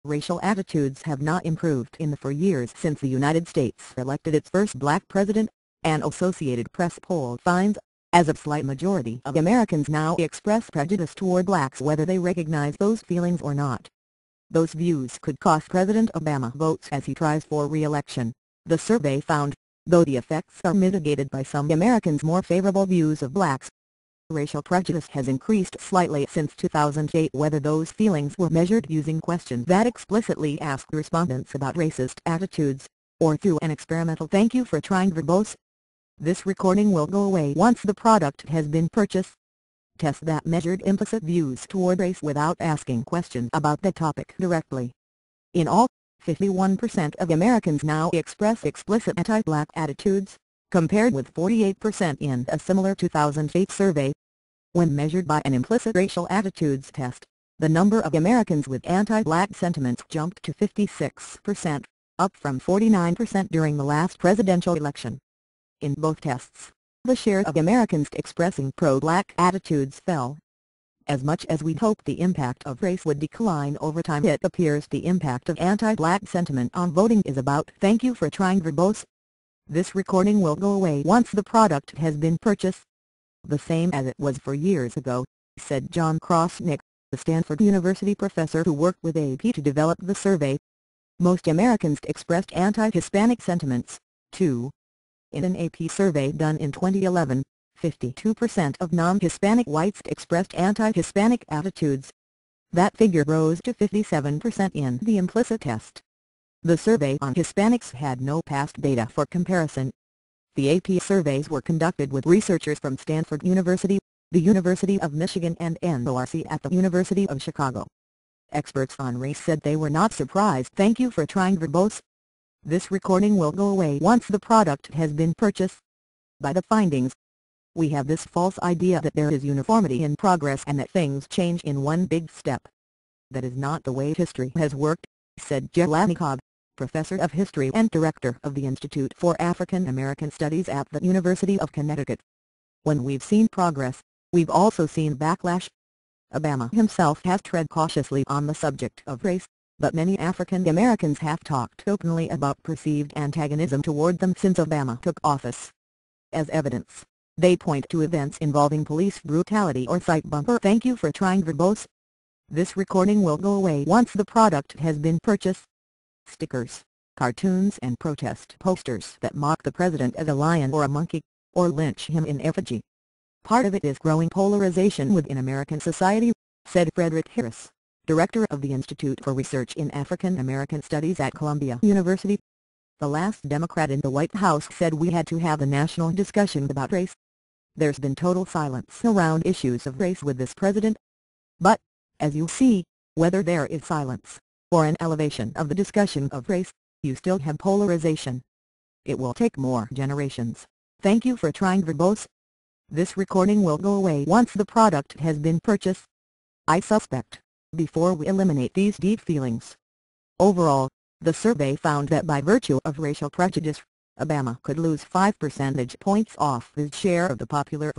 Racial attitudes have not improved in the 4 years since the United States elected its first black president. An Associated Press poll finds, as a slight majority of Americans now express prejudice toward blacks whether they recognize those feelings or not. Those views could cost President Obama votes as he tries for re-election, the survey found, though the effects are mitigated by some Americans' more favorable views of blacks. Racial prejudice has increased slightly since 2008. Whether those feelings were measured using questions that explicitly asked respondents about racist attitudes, or through an experimental "thank you for trying" verbose. This recording will go away once the product has been purchased. Tests that measured implicit views toward race without asking questions about the topic directly. In all, 51% of Americans now express explicit anti-black attitudes, compared with 48% in a similar 2008 survey. When measured by an implicit racial attitudes test, the number of Americans with anti-black sentiments jumped to 56%, up from 49% during the last presidential election. In both tests, the share of Americans expressing pro-black attitudes fell. As much as we'd hoped the impact of race would decline over time, it appears the impact of anti-black sentiment on voting is about "thank you for trying" verbose. This recording will go away once the product has been purchased. The same as it was 4 years ago, said John Krosnick, the Stanford University professor who worked with AP to develop the survey. Most Americans expressed anti-Hispanic sentiments, too. In an AP survey done in 2011, 52% of non-Hispanic whites expressed anti-Hispanic attitudes. That figure rose to 57% in the implicit test. The survey on Hispanics had no past data for comparison. The AP surveys were conducted with researchers from Stanford University, the University of Michigan and NORC at the University of Chicago. Experts on race said they were not surprised. "Thank you for trying" verbose. This recording will go away once the product has been purchased. By the findings, we have this false idea that there is uniformity in progress and that things change in one big step. That is not the way history has worked, said Jelani Cobb, professor of history and director of the Institute for African American Studies at the University of Connecticut. When we've seen progress, we've also seen backlash. Obama himself has tread cautiously on the subject of race, but many African Americans have talked openly about perceived antagonism toward them since Obama took office. As evidence, they point to events involving police brutality or cite bumper "thank you for trying" verbose. This recording will go away once the product has been purchased. Stickers, cartoons and protest posters that mock the president as a lion or a monkey, or lynch him in effigy. Part of it is growing polarization within American society, said Frederick Harris, director of the Institute for Research in African American Studies at Columbia University. The last Democrat in the White House said we had to have a national discussion about race. There's been total silence around issues of race with this president. But, as you see, whether there is silence, or an elevation of the discussion of race, you still have polarization. It will take more generations. Thank you for trying verbose. This recording will go away once the product has been purchased. I suspect, before we eliminate these deep feelings. Overall, the survey found that by virtue of racial prejudice, Obama could lose 5 percentage points off his share of the popular vote.